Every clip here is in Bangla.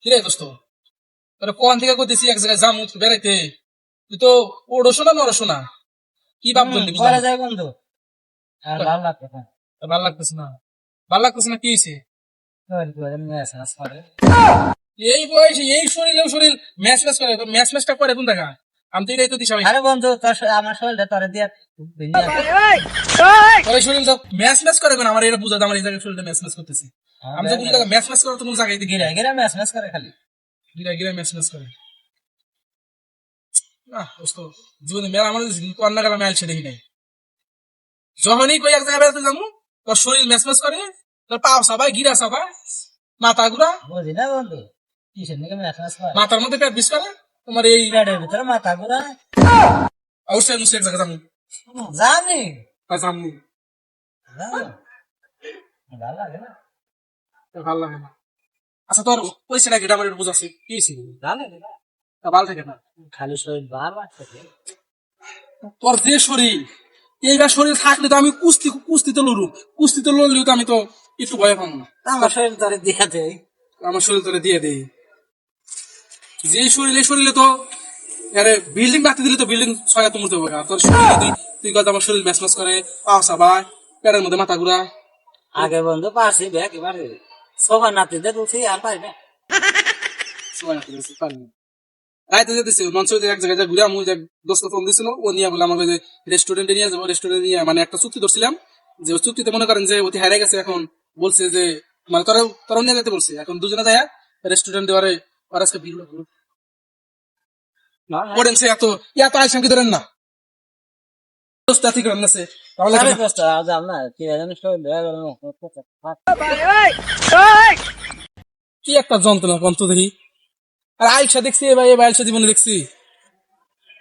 কিরে দোস্ত, তোরা কোন থেকে করতেছি এক জায়গায় যামু বেড়াইতে, তুই তো ওড়ো শোনা নড়ো শোনা, কি ভাব ধরলি পরে যাই বন্ধু। আর বুঝলাম ভালো লাগতেছে না। না। ভাল লাগতেছে না, ভাল লাগতেছে না, কি হয়েছে? এই বয়সে এই শরীরেও শরীর ম্যাচ ম্যাচ করে, ম্যাচ ম্যাচটা করে কোন দেখা? আমি তো এটাই তো দিশা আরে বন্ধু আমার শরীরটা তোরে দিয়ে তোর এই শরীর ম্যাচ ম্যাচ করে কেন? আমার এটা বুঝা, আমার এই জায়গায় শরীরটা ম্যাচ ম্যাচ করতেছে। আমি তো কোন জায়গায় ম্যাচ ম্যাচ করে, তো কোন জায়গায় গিরা গিরা ম্যাচ ম্যাচ করে খালি। গিরা গিরা ম্যাচ ম্যাচ করে না দোস্ত। জীবনে মেলা আমার কন্যা গেলাম আইলছে দেখি নাই। যখনই কই এক জায়গায় বেড়াতে যাবো, তোর শরীর ম্যাচ ম্যাচ করে, তোর পাও সাবাই গিরা সাবাই মাথা ঘুরা, বুঝি না বন্ধু, কিসের দিকে ম্যাচ ম্যাচ করে? মাথার মধ্যে পেট বিষ করে তোমার এই। পেটের ভিতরে মাথা ঘুরা। অবশ্যই মুসলিম এক জায়গায় যাবো, জানি যাবো, ভালো লাগে না, ভালো লাগে না। আচ্ছা তোর পয়সাটা কি আমার একটু বুঝাচ্ছি, কি হয়েছে? ভালো লাগে না। ভালো থাকে না খালি শরীর ভালো লাগছে। তোর যে শরীর, এইবার শরীর থাকলে তো আমি কুস্তিতে লড়ু, কুস্তিতে লড়লেও তো আমি তো একটু ভয় পাবো না। আমার শরীর তোরে দিয়ে দেয়। আমার শরীর তোরে দিয়ে দেয়, যে শরীর এই শরীরে তো আরে বিল্ডিং বাড়তে দিলে তো বিল্ডিং ছয় তো মরতে হবে। তোর শরীরে তুই কথা আমার শরীর ম্যাচ ম্যাচ করে, পাও সাবাই পেটের মধ্যে মাথা ঘুরা। আগে বন্ধু পারছি ব্যাগ এবারে সোফা নাতিতে তুলছি আর পারি না। রাইতে যেতেছি মঞ্চ এক জায়গায় ঘুরে, আমি দোস্ত ফোন দিছিল, ও নিয়ে বলে আমাকে রেস্টুরেন্টে নিয়ে যাবো। রেস্টুরেন্টে নিয়ে মানে একটা চুক্তি ধরছিলাম, যে ওই চুক্তিতে মনে করেন যে অতি হারিয়ে গেছে, এখন বলছে যে মানে তোরা নিয়ে যেতে বলছে। এখন দুজনে যায় রেস্টুরেন্ট দেওয়ারে আর আজকে ভিড় করেন সে এত এত আইসাম কি ধরেন না দোস্ত ঠিক করেন না সে, তাহলে আরে কষ্ট আজ না কি জানি শরীর কি একটা যন্ত্রণা কন্ত দেখি। আর আইসা দেখছি এবার আইসা জীবনে দেখছি।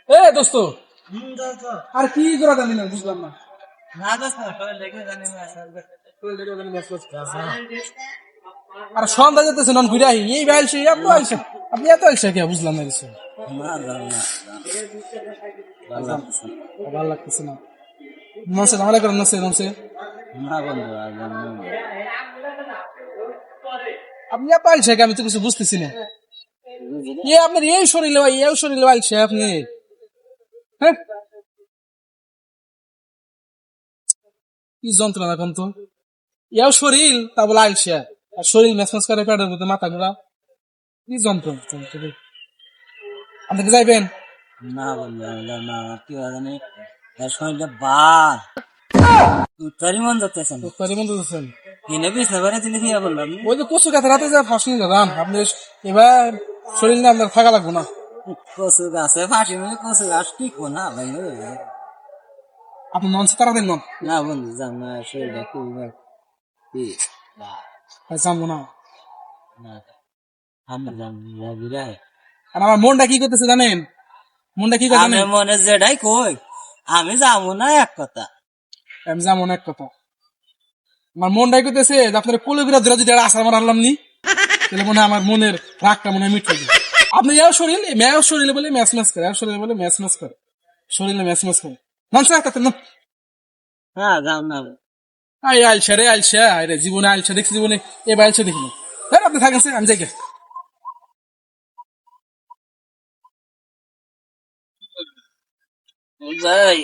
এ দোস্ত আর কি জোড়া জানি না, বুঝলাম না। আর সন্ধ্যা যেতেছে নন ঘুরে আহি, এই আইসে এত আইসা, আপনি এত আইসা কে? বুঝলাম না কিছু, ভালো লাগতেছে না। নমস্তে, ঝামেলা করেন নমস্তে নমস্তে। আপনি এত আইসা কে? আমি তো কিছু বুঝতেছি না। আপনার এই শরীরে ভাই, এই শরীরে আইসা আপনি, হ্যাঁ কি যন্ত্রণা এখন তো। ইয়াও শরীর তা বলে আইসা, আর শরীর ম্যাচ ম্যাচ করে পেটের মধ্যে মাথা ঘোরা, কি যন্ত্রণা। আপনি কি যাইবেন? না বন্ধু না কি জানি শরীরটা বার তোরই মন যাচ্ছে না। তোরই মন দিতেছেন কিনে বিছনা করে তিনি কি বললাম ওই যে কচু গাছ রাতে যা ফাঁসি যান আপনি, এবার শরীর নিয়ে আপনার থাকা লাগবো না। কচু গাছে ফাঁসি মানে কচু গাছ টিকবো না ভাই। আপনি নন সে তারা দেন নন না বন্ধু যাম না শরীরটা খুব যাবো না। আমরা যাম আর আমার মনটা কি করতেছে জানেন? মনটা কি করে আমি জানেন? মনে যেটাই কই আমি যাবো না এক কথা। আমি যাবো না এক কথা। আমার মনটাই করতেছে যে আপনার কোলে বিরা ধরে যদি আসার আমার আনলাম নি, তাহলে মনে হয় আমার মনের রাগটা মনে হয় মিটে যাবে। আপনি এও শরীর মেয়েও শরীরে বলে ম্যাচ ম্যাচ করে, শরীরে বলে ম্যাচ ম্যাচ করে, শরীরে ম্যাচ ম্যাচ করে নন সে একটা না। হ্যাঁ যাম না আইলসা রে আইলসা, রে জীবনে আইলসা দেখছি, জীবনে এবার আইলসা দেখিনি। হ্যাঁ আপনি থাকেন আমি যাই গে। যাই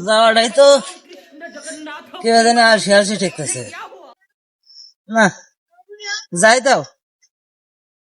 যাওয়াটাই তো কেউ জানে আসি আসি ঠিক আছে না যাই তাও